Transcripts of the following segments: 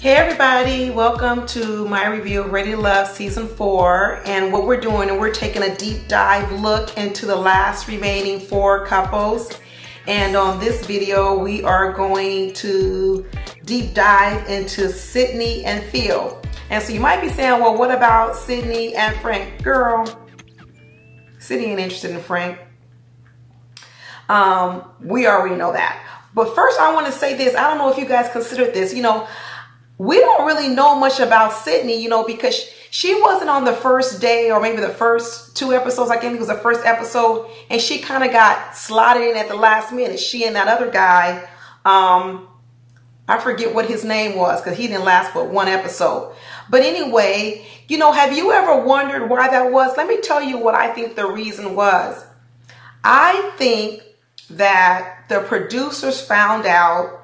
Hey everybody, welcome to my review of Ready to Love Season 4. And what we're doing, we're taking a deep dive look into the last remaining 4 couples. And on this video, we are going to deep dive into Sidney and Phil. And so you might be saying, well, what about Sidney and Frank? Girl, Sidney ain't interested in Frank. We already know that. But first I want to say this. I don't know if you guys considered this. We don't really know much about Sidney, because she wasn't on the first day or maybe the first 2 episodes. I think it was the first episode, and she kind of got slotted in at the last minute. She and that other guy, I forget what his name was because he didn't last but 1 episode. But anyway, have you ever wondered why that was? Let me tell you what I think the reason was. I think that the producers found out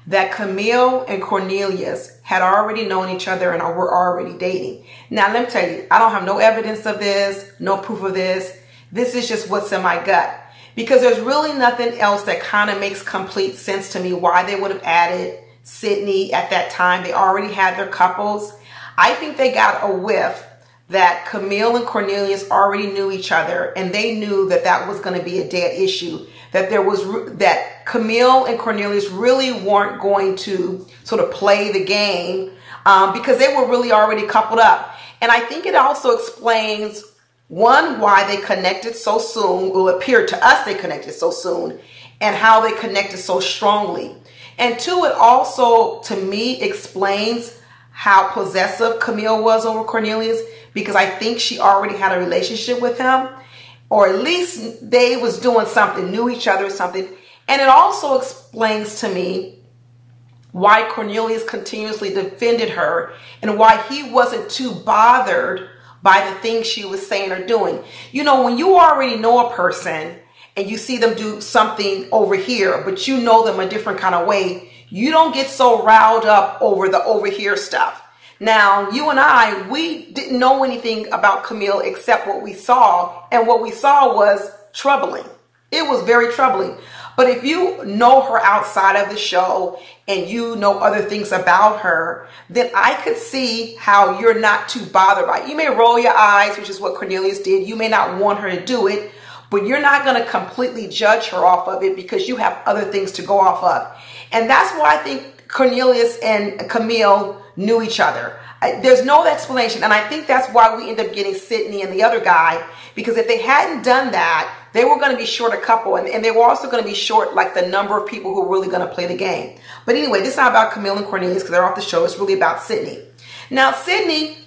that Camille and Cornelius had already known each other and were already dating. Now, let me tell you, I don't have no evidence of this, no proof of this. This is just what's in my gut. Because there's really nothing else that kind of makes complete sense to me why they would have added Sidney at that time. They already had their couples. I think they got a whiff that Camille and Cornelius already knew each other, and they knew that that was going to be a dead issue. That Camille and Cornelius really weren't going to sort of play the game because they were really already coupled up. And I think it also explains, one, why they connected so soon. Well, it appeared to us they connected so soon, and how they connected so strongly. And 2, it also, to me, explains how possessive Camille was over Cornelius, because I think she already had a relationship with him, or at least they was doing something, knew each other or something. And it also explains to me why Cornelius continuously defended her and why he wasn't too bothered by the things she was saying or doing. When you already know a person and you see them do something over here, but you know them a different kind of way, you don't get so riled up over the over here stuff. Now, you and I, we didn't know anything about Camille except what we saw. And what we saw was troubling. It was very troubling. But if you know her outside of the show and you know other things about her, then I could see how you're not too bothered by it. You may roll your eyes, which is what Cornelius did. You may not want her to do it, but you're not going to completely judge her off of it because you have other things to go off of. And that's why I think Cornelius and Camille knew each other. There's no explanation. And I think that's why we end up getting Sidney and the other guy, because if they hadn't done that, they were going to be short a couple. And they were also going to be short like the number of people who are really going to play the game. But anyway, this is not about Camille and Cornelius because they're off the show. It's really about Sidney. Now, Sidney,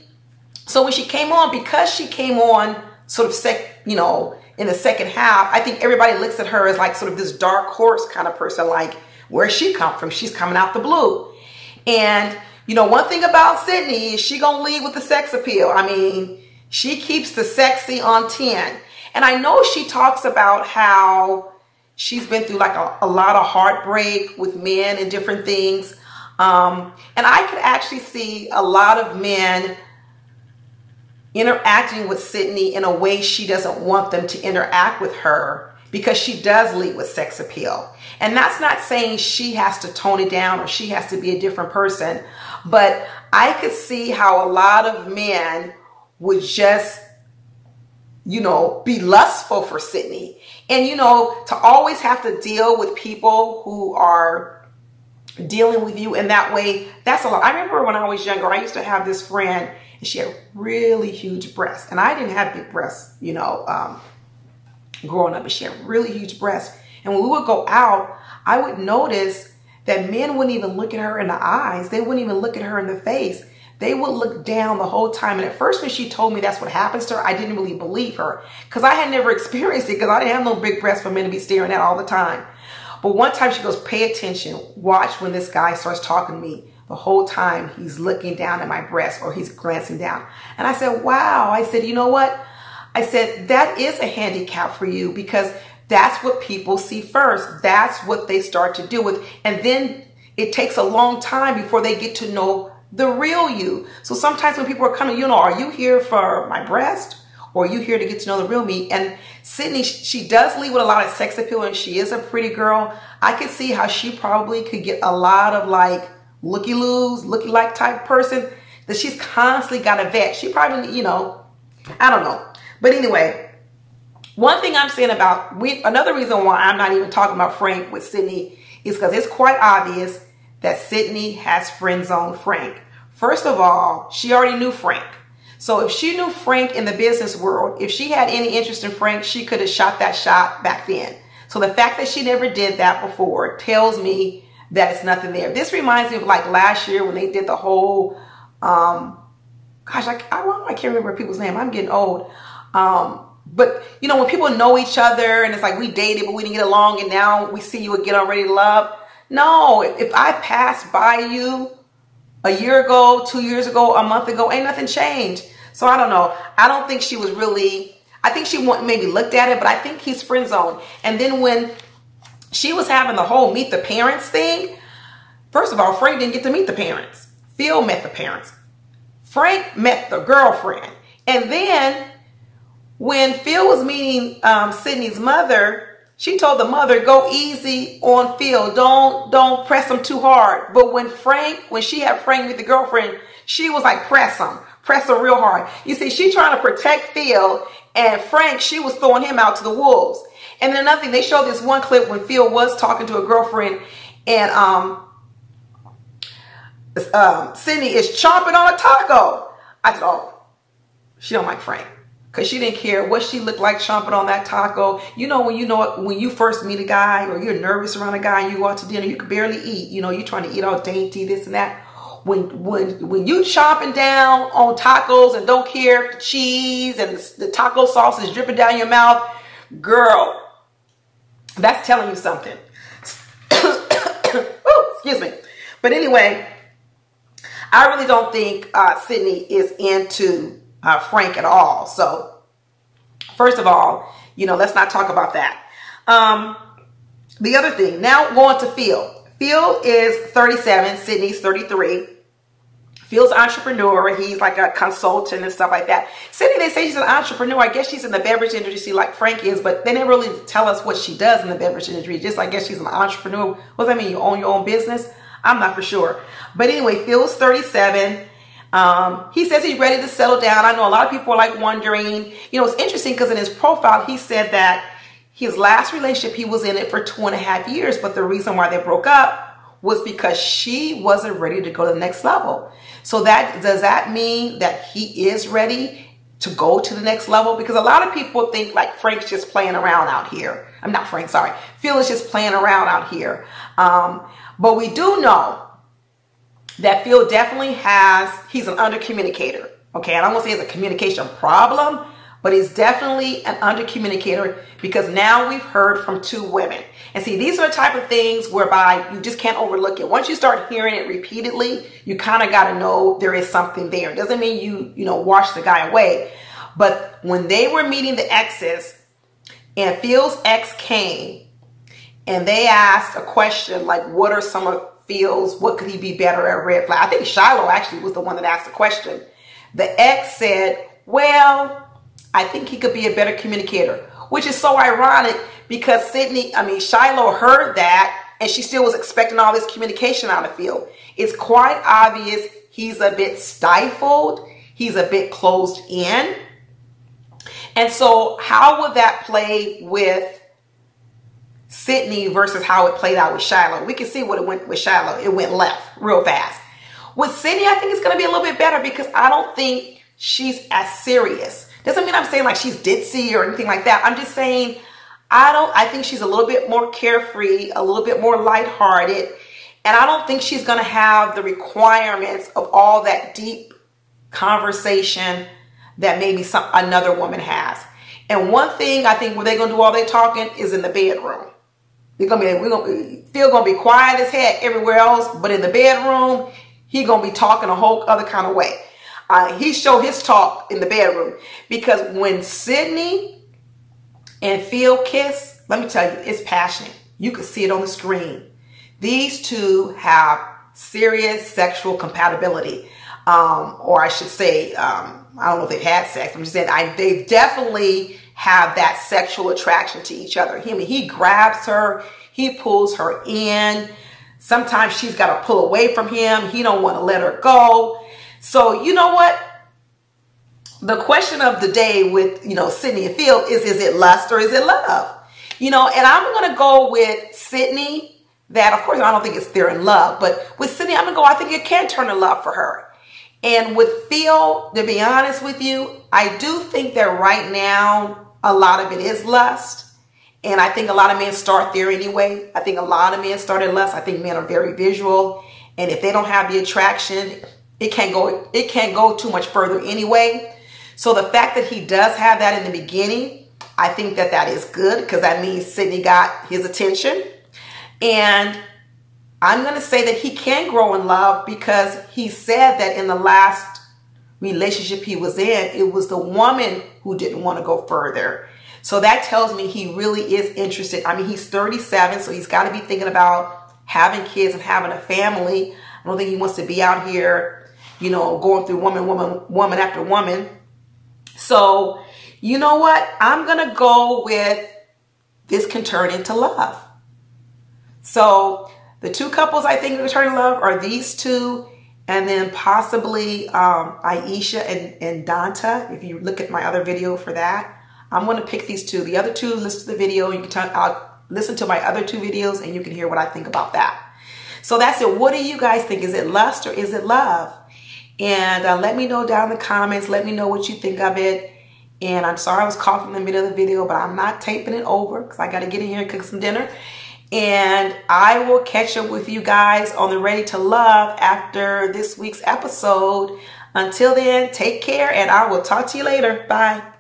so when she came on, because she came on sort of in the second half, I think everybody looks at her as like sort of this dark horse kind of person, like, where's she come from? She's coming out the blue. And one thing about Sidney is she gonna lead with the sex appeal. I mean, she keeps the sexy on 10. And I know she talks about how she's been through like a lot of heartbreak with men and different things. And I could actually see a lot of men interacting with Sidney in a way she doesn't want them to interact with her, because she does lead with sex appeal. And that's not saying she has to tone it down or she has to be a different person. But I could see how a lot of men would just, be lustful for Sidney. And, to always have to deal with people who are dealing with you in that way, that's a lot. I remember when I was younger, I used to have this friend and she had really huge breasts. And I didn't have big breasts, growing up, but she had really huge breasts. And when we would go out, I would notice that men wouldn't even look at her in the eyes. They wouldn't even look at her in the face. They would look down the whole time. And at first when she told me that's what happens to her, I didn't really believe her because I had never experienced it, because I didn't have no big breasts for men to be staring at all the time. But one time she goes, pay attention. Watch when this guy starts talking to me. The whole time he's looking down at my breast or he's glancing down. And I said, wow. I said, you know what? I said, that is a handicap for you, because that's what people see first. That's what they start to deal with. And then it takes a long time before they get to know the real you. So sometimes when people are coming, are you here for my breast? Or are you here to get to know the real me? And Sidney, she does lead with a lot of sex appeal, and she is a pretty girl. I could see how she probably could get a lot of like looky-loos, looky-like type person that she's constantly got to vet. She probably, you know, I don't know. But anyway, one thing I'm saying about, another reason why I'm not even talking about Frank with Sidney is because it's quite obvious that Sidney has friend-zoned Frank. First of all, she already knew Frank. So if she knew Frank in the business world, if she had any interest in Frank, she could have shot that shot back then. So the fact that she never did that before tells me that it's nothing there. This reminds me of like last year when they did the whole, gosh, I can't remember people's name. I'm getting old. But you know, when people know each other and it's like we dated, but we didn't get along and now we see you again already love. No, if I passed by you a year ago, 2 years ago, a month ago, ain't nothing changed. So I don't know. I don't think she was really, I think she maybe looked at it, but I think he's friend zoned. And then when she was having the whole meet the parents thing, first of all, Frank didn't get to meet the parents. Phil met the parents. Frank met the girlfriend. And then when Phil was meeting Sidney's mother, she told the mother, go easy on Phil. Don't press him too hard. But when she had Frank meet the girlfriend, she was like, press him real hard. You see, she trying to protect Phil, and Frank, she was throwing him out to the wolves. And then another thing, they showed this one clip when Phil was talking to a girlfriend, and Sidney is chomping on a taco. I said, oh, she don't like Frank. Because she didn't care what she looked like chomping on that taco. You know, when you first meet a guy or you're nervous around a guy and you go out to dinner, you can barely eat. You know, you're trying to eat all dainty, this and that. When you chomping down on tacos and don't care if the cheese and the taco sauce is dripping down your mouth, girl, that's telling you something. Ooh, excuse me. But anyway, I really don't think Sidney is into Frank at all. So first of all, you know, let's not talk about that. The other thing, now going to Phil. Phil is 37, Sidney's 33. Phil's an entrepreneur. He's like a consultant and stuff like that. Sidney, they say she's an entrepreneur. I guess she's in the beverage industry like Frank is, but they didn't really tell us what she does in the beverage industry. Just I guess she's an entrepreneur. What does that mean? You own your own business? I'm not for sure. But anyway, Phil's 37. He says he's ready to settle down. I know a lot of people are like wondering, you know, it's interesting because in his profile, he said that his last relationship, he was in it for 2.5 years. But the reason why they broke up was because she wasn't ready to go to the next level. So does that mean that he is ready to go to the next level? Because a lot of people think like Frank's just playing around out here. I'm not Frank, sorry. Phil is just playing around out here. But we do know that Phil definitely he's an under-communicator. Okay, I don't want to say it's a communication problem, but he's definitely an under-communicator because now we've heard from 2 women. And see, these are the type of things whereby you just can't overlook it. Once you start hearing it repeatedly, you kind of got to know there is something there. It doesn't mean you wash the guy away. But when they were meeting the exes and Phil's ex came and they asked a question like, what are some of Phil's, what could he be better at red flag? I think Shiloh actually was the one that asked the question. The ex said, well, I think he could be a better communicator, which is so ironic because Shiloh heard that and she still was expecting all this communication out of Phil. It's quite obvious he's a bit stifled. He's a bit closed in. And so how would that play with Sidney versus how it played out with Shiloh? We can see what it went with Shiloh. It went left real fast. With Sidney, I think it's going to be a little bit better because I don't think she's as serious. Doesn't mean I'm saying like she's ditzy or anything like that. I'm just saying I think she's a little bit more carefree, a little bit more lighthearted. And I don't think she's going to have the requirements of all that deep conversation that maybe another woman has. And one thing I think where they're going to do all their talking is in the bedroom. Phil gonna be quiet as heck everywhere else, but in the bedroom, he gonna be talking a whole other kind of way. He showed his talk in the bedroom because when Sidney and Phil kiss, let me tell you, it's passionate. You can see it on the screen. These 2 have serious sexual compatibility, or I should say, I don't know if they've had sex. I'm just saying they definitely have that sexual attraction to each other. He grabs her, he pulls her in. Sometimes she's got to pull away from him. He don't want to let her go. So you know what? The question of the day with, you know, Sidney and Phil is it lust or is it love? You know, and I'm going to go with Sidney. That, of course, I don't think it's they're in love. But with Sidney, I'm going to go, I think it can turn to love for her. And with Phil, to be honest with you, I do think that right now, a lot of it is lust. And I think a lot of men start there anyway. I think a lot of men start in lust. I think men are very visual. And if they don't have the attraction, it can't go too much further anyway. So the fact that he does have that in the beginning, I think that that is good, because that means Sidney got his attention. And I'm going to say that he can grow in love, because he said that in the last relationship he was in, it was the woman who didn't want to go further. So that tells me he really is interested. I mean, he's 37, so he's got to be thinking about having kids and having a family. I don't think he wants to be out here, you know, going through woman after woman. So, you know what? I'm going to go with this can turn into love. So the two couples I think will turn into love are these two, and then possibly Aisha and Danta. If you look at my other video for that, I'm going to pick these two. The other two, listen to the video. You can I'll listen to my other two videos, and you can hear what I think about that. So that's it. What do you guys think? Is it lust or is it love? And let me know down in the comments. Let me know what you think of it. And I'm sorry I was coughing in the middle of the video, but I'm not taping it over because I got to get in here and cook some dinner. And I will catch up with you guys on the Ready to Love after this week's episode. Until then, take care, and I will talk to you later. Bye.